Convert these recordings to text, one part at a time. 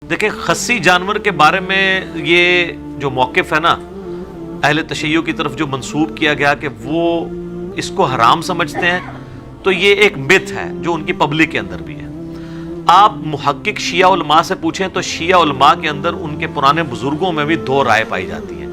دیکھیں خصی جانور کے بارے میں یہ جو موقف ہے نا اہل تشیع کی طرف جو منسوب کیا گیا کہ وہ اس کو حرام سمجھتے ہیں، تو یہ ایک مت ہے جو ان کی پبلک کے اندر بھی ہے۔ آپ محقق شیعہ علماء سے پوچھیں تو شیعہ علماء کے اندر ان کے پرانے بزرگوں میں بھی دو رائے پائی جاتی ہیں۔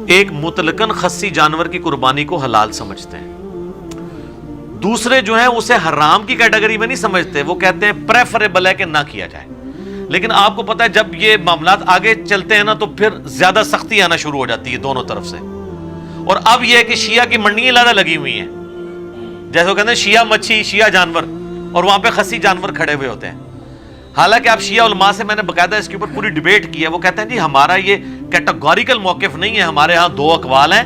ایک مطلقاً خصی جانور کی قربانی کو حلال سمجھتے ہیں، دوسرے جو ہیں اسے حرام کی کیٹیگری میں نہیں سمجھتے، وہ کہتے ہیں پریفریبل ہے کہ نہ کیا جائے۔ لیکن آپ کو پتہ ہے جب یہ معاملات آگے چلتے ہیں نا تو پھر زیادہ سختی آنا شروع ہو جاتی ہے دونوں طرف سے، اور اب یہ ہے کہ شیعہ کی منڈیاں زیادہ لگی ہوئی ہیں، جیسے وہ کہتے ہیں شیعہ مچھی شیعہ جانور، اور وہاں پہ خصی جانور کھڑے ہوئے ہوتے ہیں۔ حالانکہ آپ شیعہ علماء سے میں نے باقاعدہ اس کے اوپر پوری ڈیبیٹ کی ہے، وہ کہتے ہیں جی ہمارا یہ کیٹیگوریکل موقف نہیں ہے، ہمارے ہاں دو اقوال ہیں،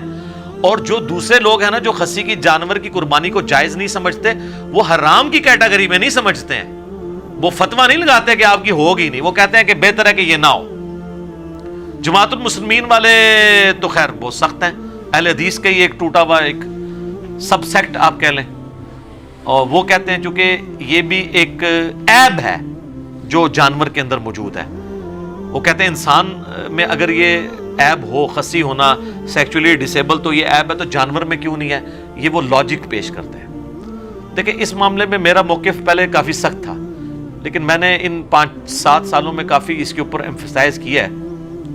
اور جو دوسرے لوگ ہیں نا جو خصی کی جانور کی قربانی کو جائز نہیں سمجھتے وہ حرام کی کیٹیگری میں نہیں سمجھتے ہیں، وہ فتویٰ نہیں لگاتے کہ آپ کی ہوگی نہیں، وہ کہتے ہیں کہ بہتر ہے کہ یہ نہ ہو۔ جماعت المسلمین والے تو خیر بہت سخت ہیں، اہل حدیث کا ہی ایک ٹوٹا ہوا ایک سب سیکٹ آپ کہہ لیں، اور وہ کہتے ہیں چونکہ یہ بھی ایک عیب ہے جو جانور کے اندر موجود ہے، وہ کہتے ہیں انسان میں اگر یہ عیب ہو خصی ہونا سیکچولی ڈسیبل تو یہ عیب ہے تو جانور میں کیوں نہیں ہے، یہ وہ لاجک پیش کرتے ہیں۔ دیکھیں اس معاملے میں میرا موقف پہلے کافی سخت تھا، لیکن میں نے ان 5-7 سالوں میں کافی اس کے اوپر ایمفسائز کیا ہے،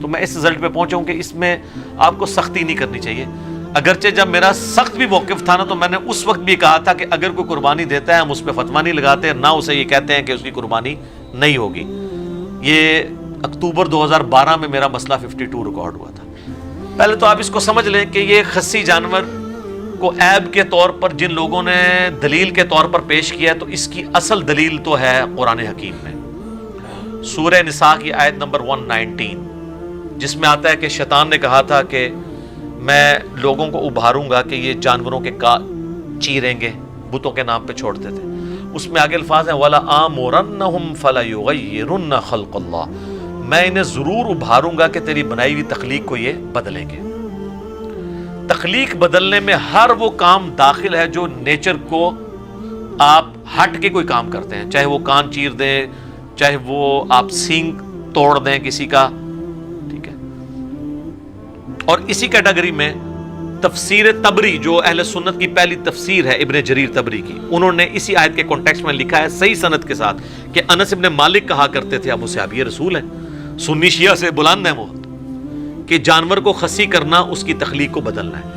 تو میں اس رزلٹ پہ پہنچا ہوں کہ اس میں آپ کو سختی نہیں کرنی چاہیے۔ اگرچہ جب میرا سخت بھی موقف تھا نا تو میں نے اس وقت بھی کہا تھا کہ اگر کوئی قربانی دیتا ہے ہم اس پہ فتویٰ نہیں لگاتے، نہ اسے یہ کہتے ہیں کہ اس کی قربانی نہیں ہوگی۔ یہ اکتوبر 2012 میں میرا مسئلہ 52 ریکارڈ ہوا تھا۔ پہلے تو آپ اس کو سمجھ لیں کہ یہ خصی جانور کو عیب کے طور پر جن لوگوں نے دلیل کے طور پر پیش کیا ہے تو اس کی اصل دلیل تو ہے قرآن حکیم میں، سورہ نساء کی آیت نمبر 119، جس میں آتا ہے کہ شیطان نے کہا تھا کہ میں لوگوں کو ابھاروں گا کہ یہ جانوروں کے چیریں گے، بتوں کے نام پہ چھوڑتے تھے۔ اس میں آگے الفاظ ہیں وَلَآمُرَنَّهُمْ فَلَيُغَيِّرُنَّ خَلْقَ اللَّهِ، میں انہیں ضرور ابھاروں گا کہ تیری بنائی ہوئی تخلیق کو یہ بدلیں گے۔ تخلیق بدلنے میں ہر وہ کام داخل ہے جو نیچر کو آپ ہٹ کے کوئی کام کرتے ہیں، چاہے وہ کان چیر دیں، چاہے وہ آپ سینگ توڑ دیں کسی کا، ٹھیک ہے۔ اور اسی کیٹیگری میں تفسیر طبری جو اہل سنت کی پہلی تفسیر ہے ابن جریر طبری کی، انہوں نے اسی آیت کے کانٹیکسٹ میں لکھا ہے صحیح سند کے ساتھ کہ انس ابن مالک کہا کرتے تھے ابو صحابی رسول ہیں، سنی شیعہ سے بلند ہیں وہ، کہ جانور کو خصی کرنا اس کی تخلیق کو بدلنا ہے۔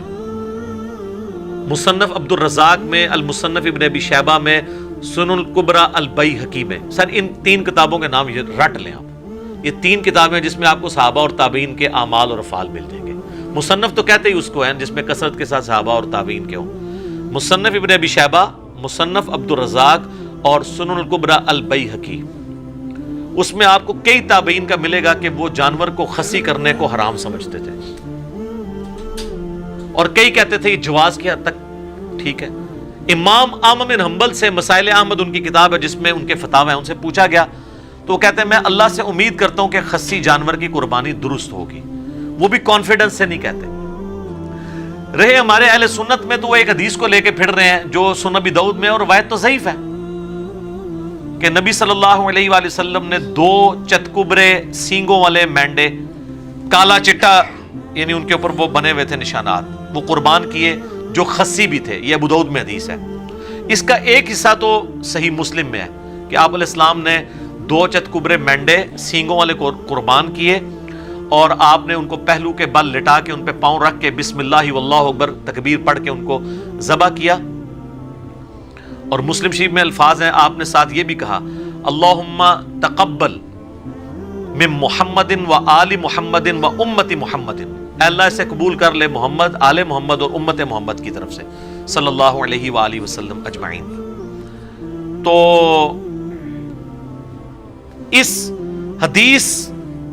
مصنف عبد الرزاق میں، المصنف ابن ابی شیبہ میں، سنن الکبریٰ البیہقی میں، سر ان 3 کتابوں کے نام یہ رٹ لیں آپ، یہ 3 کتابیں جس میں آپ کو صحابہ اور تابعین کے اعمال اور افعال مل جائیں گے۔ مصنف تو کہتے ہی اس کو ہیں جس میں کثرت کے ساتھ صحابہ اور تابعین کے ہوں، مصنف ابن ابی شیبہ، مصنف عبد الرزاق اور سنن الکبریٰ البیہقی، اس میں آپ کو کئی تابعین کا ملے گا کہ وہ جانور کو خصی کرنے کو حرام سمجھتے تھے، اور کئی کہتے تھے یہ جواز کی حد تک ٹھیک ہے۔ امام احمد بن حنبل سے مسائل احمد ان کی کتاب ہے جس میں ان کے فتاوی ہیں، ان سے پوچھا گیا تو وہ کہتے ہیں میں اللہ سے امید کرتا ہوں کہ خصی جانور کی قربانی درست ہوگی، وہ بھی کانفیڈنس سے نہیں کہتے۔ رہے ہمارے اہل سنت میں تو وہ ایک حدیث کو لے کے پھر رہے ہیں جو سنن ابی داؤد میں، اور روایت تو ضعیف ہے کہ نبی صلی اللہ علیہ وآلہ وسلم نے 2 چتکبرے سینگوں والے مینڈے، کالا چٹا یعنی ان کے اوپر وہ بنے ہوئے تھے نشانات، وہ قربان کیے جو خصی بھی تھے، یہ ابو داؤد میں حدیث ہے۔ اس کا ایک حصہ تو صحیح مسلم میں ہے کہ آپ علیہ السلام نے 2 چتکبرے مینڈے سینگوں والے کو قربان کیے، اور آپ نے ان کو پہلو کے بل لٹا کے ان پہ پاؤں رکھ کے بسم اللہ واللہ اکبر تکبیر پڑھ کے ان کو ذبح کیا۔ اور مسلم شریف میں الفاظ ہیں، آپ نے ساتھ یہ بھی کہا اللہم تقبل من محمد و آل محمد و امت محمد، اے اللہ اسے قبول کر لے محمد، آل محمد اور امت محمد کی طرف سے صلی اللہ علیہ وآلہ وسلم اجمعین۔ تو اس حدیث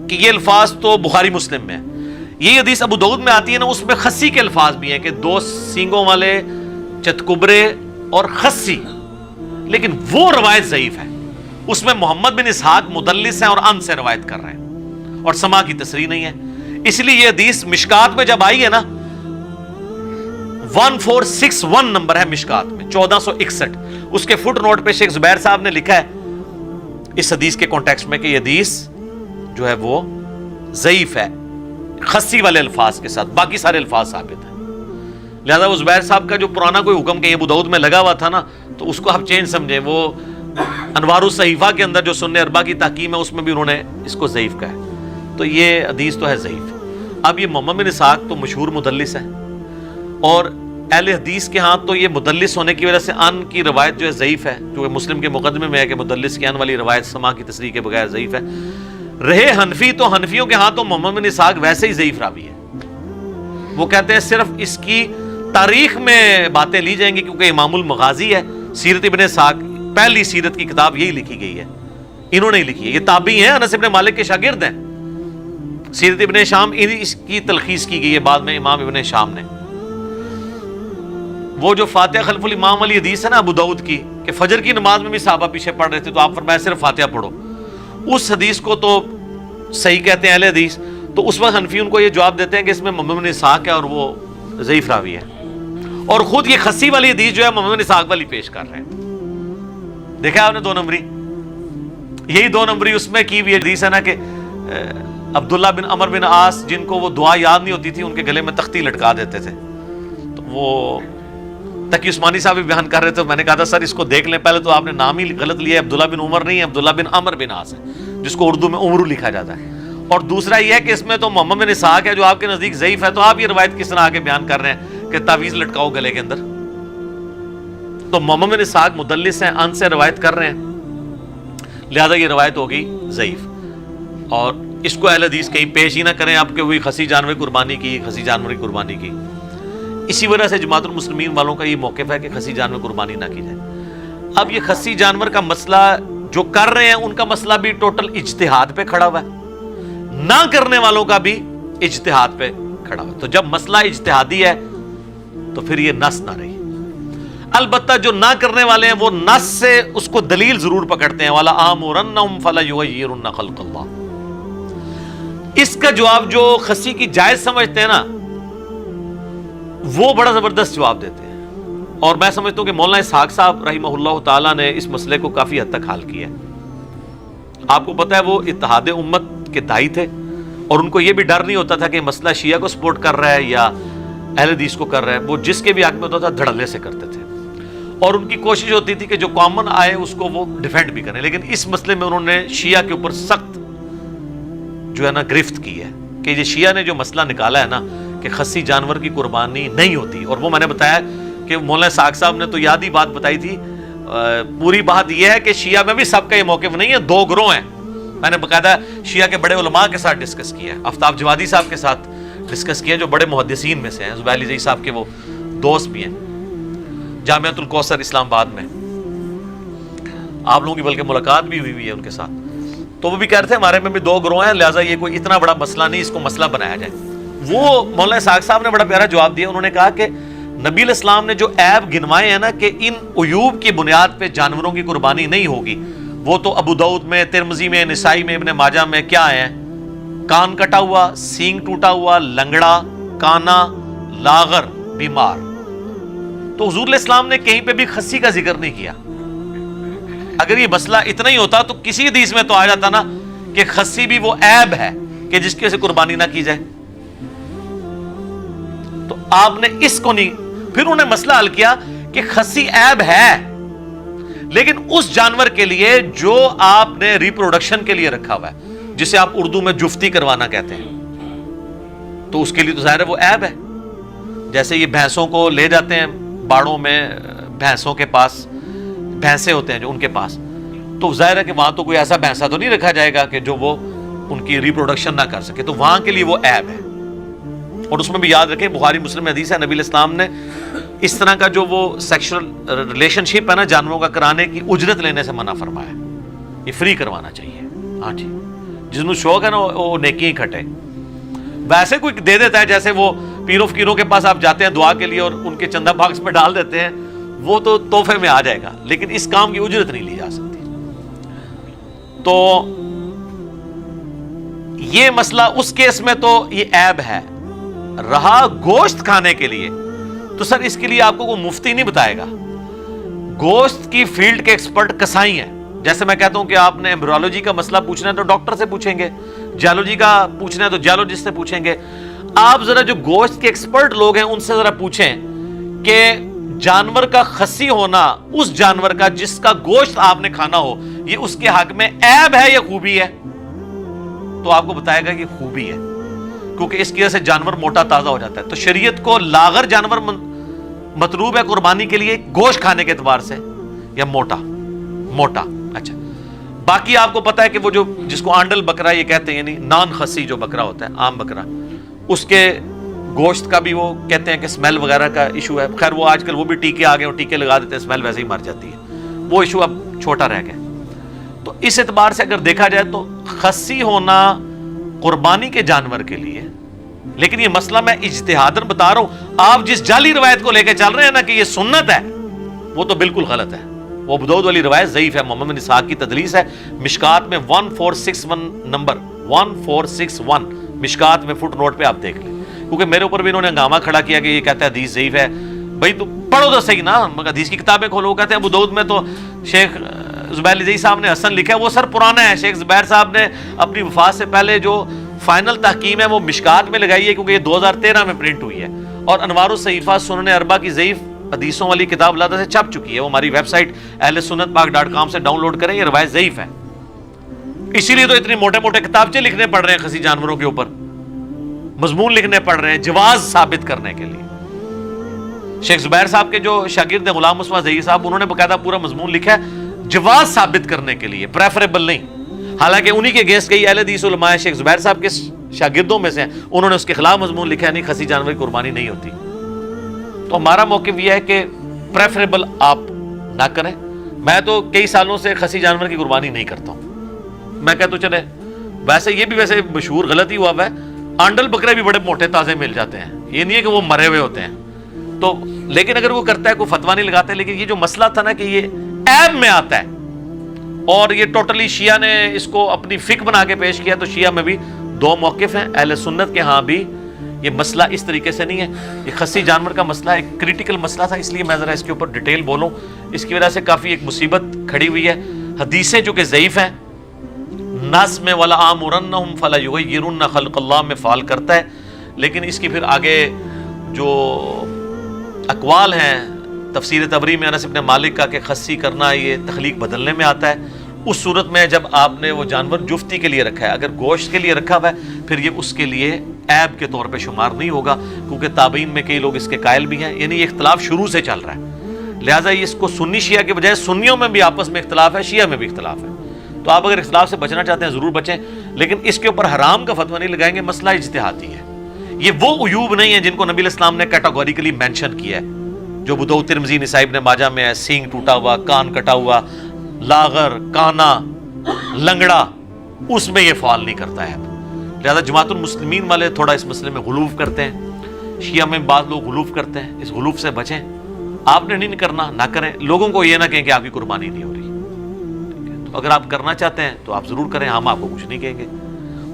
کہ یہ الفاظ تو بخاری مسلم میں ہے، یہ حدیث ابو داؤد میں آتی ہے نا، اس میں خصی کے الفاظ بھی ہیں کہ 2 سینگوں والے چتکبرے اور خصی، لیکن وہ روایت ضعیف ہے، اس میں محمد بن اسحاق مدلس ہیں اور ان سے روایت کر رہے ہیں اور سما کی تصریح نہیں ہے، اس لیے یہ حدیث مشکات میں جب آئی ہے نا 1461 نمبر ہے مشکات میں 1461، اس کے فٹ نوٹ پہ شیخ زبیر صاحب نے لکھا ہے اس حدیث کے کانٹیکسٹ میں کہ یہ حدیث جو ہے وہ ضعیف ہے خصی والے الفاظ کے ساتھ، باقی سارے الفاظ ثابت ہیں. لہذا وہ زبیر صاحب کا جو پرانا کوئی حکم کہ ابو داؤد میں لگا ہوا تھا نا، تو اس کو آپ چینج سمجھیں. وہ انوار الصحیفہ کے اندر جو سنن اربعہ کی تحکیم ہے اس میں بھی انہوں نے اس کو ضعیف کہا ہے. تو یہ حدیث تو ہے ضعیف. اب یہ محمد بن اسحاق تو مشہور مدلس ہے، اور اہل حدیث کے ہاں تو یہ مدلس ہونے کی وجہ سے ان کی روایت جو ہے ضعیف ہے، جو مسلم کے مقدمے میں ہے کہ مدلس کے ان والی روایت سما کی تصریح کے بغیر ضعیف ہے. رہے حنفی تو حنفیوں کے ہاں تو محمد بن اسحاق ویسے ہی ضعیف راوی ہے. وہ کہتے ہیں صرف اس کی تاریخ میں باتیں لی جائیں گی، کیونکہ امام المغازی ہے. سیرت ابن اسحاق پہلی سیرت کی کتاب یہی لکھی گئی ہے، انہوں نے ہی لکھی ہے. یہ تابعی ہیں، انس ابن مالک کے شاگرد ہیں. سیرت ابن شام اس کی تلخیص کی گئی ہے بعد میں امام ابن شام نے. وہ جو فاتحہ خلف الامام والی حدیث ہے نا ابو داؤد کی، کہ فجر کی نماز میں بھی صحابہ پیچھے پڑھ رہے تھے تو آپ فرمایا صرف فاتحہ پڑھو، اس حدیث کو تو صحیح کہتے ہیں اہل حدیث. تو اس وقت حنفی ان کو یہ جواب دیتے ہیں کہ اس میں محمد بن اسحاق ہے اور وہ ضعیف راوی ہے، اور خود یہ خصی والی حدیث جو ہے محمد بن اسحاق والی پیش کر رہے ہیں. دیکھا آپ نے دو نمبری، یہی دو نمبری اس میں کی بھی حدیث ہے نا کہ عبداللہ بن عمر بن عاص جن کو وہ دعا یاد نہیں ہوتی تھی ان کے گلے میں تختی لٹکا دیتے تھے. تو وہ تقی عثمانی صاحب بھی بیان کر رہے تھے. میں نے کہا تھا سر اس کو دیکھ لیں، پہلے تو آپ نے نام ہی غلط لیا ہے، عبداللہ بن عمر نہیں ہے، عبداللہ بن عمر بن عاص ہے، جس کو اردو میں عمرو لکھا جاتا ہے. اور دوسرا یہ ہے کہ اس میں تو محمد بن اسحاق ہے جو آپ کے نزدیک ضعیف ہے، تو آپ یہ روایت کس طرح آگے بیان کر رہے ہیں کہ تعویذ لٹکاؤ گلے کے اندر. تو محمد بن اسحاق مدلس ہیں، ان سے روایت کر رہے ہیں، لہذا یہ روایت ہوگی ضعیف. اور اس کو اہل حدیث کہیں پیش ہی نہ کریں آپ کے ہوئی خصی جانور قربانی کی، خصی جانور کی قربانی کی. اسی وجہ سے جماعت المسلمین والوں کا یہ موقف ہے کہ خصی جانور قربانی نہ کی جائے. اب یہ خصی جانور کا مسئلہ جو کر رہے ہیں ان کا مسئلہ بھی ٹوٹل اجتہاد پہ کھڑا ہوا ہے، نہ کرنے والوں کا بھی اجتہاد پہ کھڑا ہوا ہے. تو جب مسئلہ اجتہادی ہے تو پھر یہ نص نہ رہی. البتہ جو نہ کرنے والے ہیں وہ نص سے اس کو دلیل ضرور پکڑتے ہیں، وَلَا آمُرَنَّهُمْ فَلَيُغَيِّرُنَّ خَلْقَ اللَّهِ. اس کا جواب جو خصی کی جائز سمجھتے ہیں نا وہ بڑا زبردست جواب دیتے ہیں. اور میں سمجھتا ہوں کہ مولانا اسحاق صاحب رحمہ اللہ تعالیٰ نے اس مسئلے کو کافی حد تک حل کیا ہے. آپ کو پتہ ہے وہ اتحاد امت کے داعی تھے، اور ان کو یہ بھی ڈر نہیں ہوتا تھا کہ مسئلہ شیعہ کو سپورٹ کر رہا ہے یا اہل حدیث کو کر رہا ہے. وہ جس کے بھی حق میں ہوتا تھا دھڑلے سے کرتے تھے، اور ان کی کوشش ہوتی تھی کہ جو کامن آئے اس کو وہ ڈیفینڈ بھی کریں. لیکن اس مسئلے میں انہوں نے شیعہ کے اوپر سخت جو ہے نا گرفت کی ہے کہ یہ شیعہ نے جو مسئلہ نکالا ہے نا کہ خصی جانور کی قربانی نہیں ہوتی. اور وہ میں نے بتایا کہ مولانا اسحاق صاحب نے تو یاد ہی بات بتائی تھی. پوری بات یہ ہے کہ شیعہ میں بھی سب کا یہ موقف نہیں ہے، دو گروہ ہیں. میں نے باقاعدہ شیعہ کے بڑے علماء کے ساتھ ڈسکس کیا ہے، آفتاب جوادی صاحب کے ساتھ ڈسکس کیا جو بڑے محدثین میں سے ہیں، زبیر علی زئی صاحب کے وہ دوست بھی ہیں جامعۃ الکوثر اسلام آباد میں. آپ لوگوں کی بلکہ ملاقات بھی ہوئی ہے ان کے ساتھ. تو وہ بھی کہہ رہے تھے ہمارے میں بھی دو گروہ ہیں، لہٰذا یہ کوئی اتنا بڑا مسئلہ نہیں، اس کو مسئلہ بنایا جائے. وہ مولانا اسحاق صاحب نے بڑا پیارا جواب دیا. انہوں نے کہا کہ نبی علیہ السلام نے جو عیب گنوائے ہیں نا کہ ان عیوب کی بنیاد پہ جانوروں کی قربانی نہیں ہوگی، وہ تو ابو داؤد میں، ترمذی میں، نسائی میں، ابن ماجہ میں کیا ہے؟ کان کٹا ہوا، سینگ ٹوٹا ہوا، لنگڑا، کانا، لاغر، بیمار. تو حضور علیہ السلام نے کہیں پہ بھی خصی کا ذکر نہیں کیا. اگر یہ مسئلہ اتنا ہی ہوتا تو کسی حدیث میں تو آ جاتا نا کہ خصی بھی وہ عیب ہے کہ جس کی وجہ سے قربانی نہ کی جائے. تو آپ نے اس کو نہیں، پھر انہوں نے مسئلہ حل کیا کہ خصی عیب ہے لیکن اس جانور کے لیے جو آپ نے ریپروڈکشن کے لیے رکھا ہوا ہے، جسے آپ اردو میں جفتی کروانا کہتے ہیں، تو اس کے لیے تو ظاہر ہے وہ عیب ہے. جیسے یہ بھینسوں کو لے جاتے ہیں باڑوں میں، بھینسوں کے پاس بھینسے ہوتے ہیں جو ان کے پاس، تو ظاہر ہے کہ وہاں تو کوئی ایسا بھینسا تو نہیں رکھا جائے گا کہ جو وہ ان کی ریپروڈکشن نہ کر سکے، تو وہاں کے لیے وہ عیب ہے. اور اس میں بھی یاد رکھیں بخاری مسلم میں حدیث ہے، نبی علیہ السلام نے اس طرح کا جو وہ سیکشل ریلیشن شپ ہے نا جانوروں کا کرانے کی اجرت لینے سے منع فرمایا. یہ فری کروانا چاہیے. ہاں جی، جس کو شوق ہے نا وہ نیکی ہی کھٹے. ویسے کوئی دے دیتا ہے، جیسے وہ پیروں فقیروں کے پاس آپ جاتے ہیں دعا کے لیے اور ان کے چندہ باکس میں ڈال دیتے ہیں، وہ تو تحفے میں آ جائے گا، لیکن اس کام کی اجرت نہیں لی جا سکتی. تو یہ مسئلہ اس کیس میں تو یہ عیب ہے. رہا گوشت کھانے کے لیے تو سر اس کے لیے آپ کو کوئی مفتی نہیں بتائے گا. گوشت کی فیلڈ کے ایکسپرٹ کسائی ہیں، جیسے میں کہتا ہوں کہ آپ نے ایمبریولوجی کا مسئلہ پوچھنا ہے تو ڈاکٹر سے پوچھیں گے, جیولوجی کا پوچھنا ہے تو جیولوجسٹ سے پوچھیں گے. آپ ذرا جو گوشت کے ایکسپرٹ لوگ ہیں ان سے ذرا پوچھیں کہ جانور کا خصی ہونا, اس جانور کا جس کا گوشت آپ نے کھانا ہو, یہ اس کے حق میں عیب ہے یا خوبی ہے؟ تو آپ کو بتائے گا کہ خوبی ہے, کیونکہ اس کی وجہ سے جانور موٹا تازہ ہو جاتا ہے. تو شریعت کو لاغر جانور مطلوب ہے قربانی کے لیے گوشت کھانے کے اعتبار سے, یا موٹا. اچھا, باقی آپ کو پتا ہے کہ وہ جو جس کو آنڈل بکرا یہ کہتے ہیں, یعنی نان خسی جو بکرا ہوتا ہے, عام بکرا, اس کے گوشت کا بھی وہ کہتے ہیں کہ اسمیل وغیرہ کا ایشو ہے. خیر وہ آج کل وہ بھی ٹیکے آ گئے, اور ٹیکے لگا دیتے ہیں, اسمیل ویسے ہی مر جاتی ہے, وہ ایشو اب چھوٹا رہ گیا. تو اس اعتبار سے اگر دیکھا جائے تو خصی ہونا قربانی کے جانور کے لیے, لیکن یہ مسئلہ میں اجتہاداً بتا رہا ہوں. آپ جس جعلی روایت کو لے کے چل رہے ہیں نا کہ یہ سنت ہے, وہ تو بالکل غلط ہے. وہ ابو داؤد والی روایت ضعیف ہے, محمد بن اسحاق کی تدلیس ہے. مشکات میں 1461 نمبر 1461 مشکات میں فٹ نوٹ پہ آپ دیکھ لیں, کیونکہ میرے اوپر بھی انہوں نے ہنگامہ کھڑا کیا کہ یہ کہتا ہے حدیث ضعیف ہے. بھائی تو پڑھو تو صحیح نا, حدیث کی کتابیں کھولو. کہتے ہیں ابو داؤد میں تو شیخ زبیر الجئی صاحب نے حسن لکھا ہے, وہ سر پرانا ہے. شیخ زبیر صاحب نے اپنی وفات سے پہلے جو فائنل تحکیم ہے وہ مشکات میں لگائی ہے, کیونکہ یہ 2013 میں پرنٹ ہوئی ہے, اور انوار الصحیفہ سنن اربع کی ضعیف حدیثوں والی کتاب اللہ سے چھپ چکی ہے. وہ ہماری ویب سائٹ اہل سنت پاک .com سے ڈاؤن لوڈ کریں, یہ روایت ضعیف ہے. اسی لیے تو اتنے موٹے موٹے کتابچے لکھنے پڑ رہے ہیں خصی جانوروں کے اوپر, مضمون لکھنے پڑ رہے ہیں جواز ثابت کرنے کے لیے. شیخ زبیر صاحب کے جو شاگرد غلام مصطفیٰ زئی صاحب, انہوں نے باقاعدہ پورا مضمون لکھا ہے جواز ثابت کرنے کے لیے, پریفریبل نہیں. حالانکہ انہی کے اگینسٹ کئی اہل حدیث علماء شیخ زبیر صاحب کے شاگردوں میں سے ہیں, انہوں نے اس کے خلاف مضمون لکھا ہے نہیں خصی جانور کی قربانی نہیں ہوتی. تو ہمارا موقف یہ ہے کہ پریفریبل آپ نہ کریں. میں تو کئی سالوں سے خصی جانور کی قربانی نہیں کرتا ہوں. میں کہتا ہوں چلے, ویسے یہ بھی ویسے مشہور غلط ہی ہوا ہے, آنڈل بکرے بھی بڑے موٹے تازے مل جاتے ہیں, یہ نہیں ہے کہ وہ مرے ہوئے ہوتے ہیں. تو لیکن اگر وہ کرتا ہے کوئی فتوا نہیں لگاتا ہے. لیکن یہ جو مسئلہ تھا نا کہ یہ عیب میں آتا ہے, اور یہ ٹوٹلی شیعہ نے اس کو اپنی فقہ بنا کے پیش کیا, تو شیعہ میں بھی دو موقف ہیں. اہل سنت کے ہاں بھی یہ مسئلہ اس طریقے سے نہیں ہے. یہ خصی جانور کا مسئلہ ایک کریٹیکل مسئلہ تھا, اس لیے میں ذرا اس کے اوپر ڈیٹیل بولوں. اس کی وجہ سے کافی ایک مصیبت کھڑی ہوئی ہے. حدیثیں جو کہ ضعیف ہیں, نس میں ولا آمرنہم فلا یغیرن خلق اللہ میں فعال کرتا ہے, لیکن اس کی پھر آگے جو اقوال ہیں تفسیر تبری میں انس ابن مالک کا کہ خصی کرنا یہ تخلیق بدلنے میں آتا ہے. اس صورت میں جب آپ نے وہ جانور جفتی کے لیے رکھا ہے, اگر گوشت کے لیے رکھا ہوا ہے, پھر یہ اس کے لیے عیب کے طور پہ شمار نہیں ہوگا, کیونکہ تابعین میں کئی لوگ اس کے قائل بھی ہیں. یعنی یہ اختلاف شروع سے چل رہا ہے, لہٰذا اس کو سنی شیعہ کے بجائے سنیوں میں بھی آپس میں اختلاف ہے, شیعہ میں بھی اختلاف ہے. تو آپ اگر اختلاف سے بچنا چاہتے ہیں ضرور بچیں, لیکن اس کے اوپر حرام کا فتویٰ نہیں لگائیں گے. مسئلہ اجتہادی ہے. یہ وہ عیوب نہیں ہیں جن کو نبی علیہ السلام نے کیٹاگوریکلی مینشن کیا ہے, جو ابو داؤد ترمذی نسائی ابن ماجہ میں ہے. سینگ ٹوٹا ہوا, کان کٹا ہوا, لاغر, کانا, لنگڑا, اس میں یہ فعال نہیں کرتا ہے. لہذا جماعت المسلمین والے تھوڑا اس مسئلے میں غلوف کرتے ہیں, شیعہ میں بعض لوگ غلوف کرتے ہیں. اس غلوف سے بچیں. آپ نے نہیں کرنا, نہ کریں. لوگوں کو یہ نہ کہیں کہ آپ کی قربانی نہیں ہو رہی. تو اگر آپ کرنا چاہتے ہیں تو آپ ضرور کریں, ہم آپ کو کچھ نہیں کہیں گے.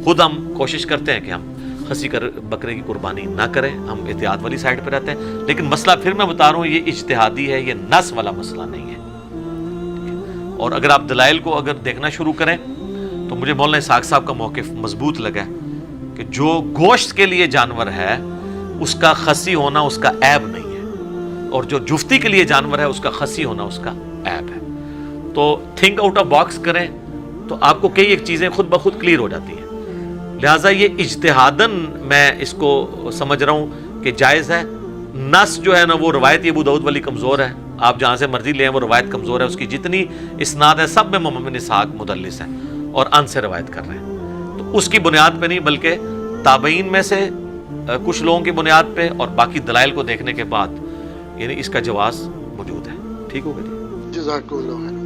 خود ہم کوشش کرتے ہیں کہ ہم خصی بکرے کی قربانی نہ کریں, ہم احتیاط والی سائڈ پہ رہتے ہیں. لیکن مسئلہ پھر میں بتا رہا ہوں یہ اجتہادی ہے, یہ نس والا مسئلہ نہیں ہے. اور اگر آپ دلائل کو اگر دیکھنا شروع کریں تو مجھے مولانا اسحاق صاحب کا موقف مضبوط لگا کہ جو گوشت کے لیے جانور ہے اس کا خصی ہونا اس کا عیب نہیں ہے, اور جو جفتی کے لیے جانور ہے اس کا خصی ہونا اس کا عیب ہے. تو تھنک آؤٹ آف باکس کریں تو آپ کو کئی ایک چیزیں خود بخود کلیئر ہو جاتی ہیں. لہٰذا یہ اجتہاداً میں اس کو سمجھ رہا ہوں کہ جائز ہے. نس جو ہے نا وہ روایت ابو داؤد والی کمزور ہے, آپ جہاں سے مرضی لیں وہ روایت کمزور ہے. اس کی جتنی اسناد ہے سب میں محمد بن اسحاق مدلس ہیں اور ان سے روایت کر رہے ہیں. تو اس کی بنیاد پہ نہیں بلکہ تابعین میں سے کچھ لوگوں کی بنیاد پہ اور باقی دلائل کو دیکھنے کے بعد یعنی اس کا جواز موجود ہے. ٹھیک ہوگا جی, جزاک اللہ خیر.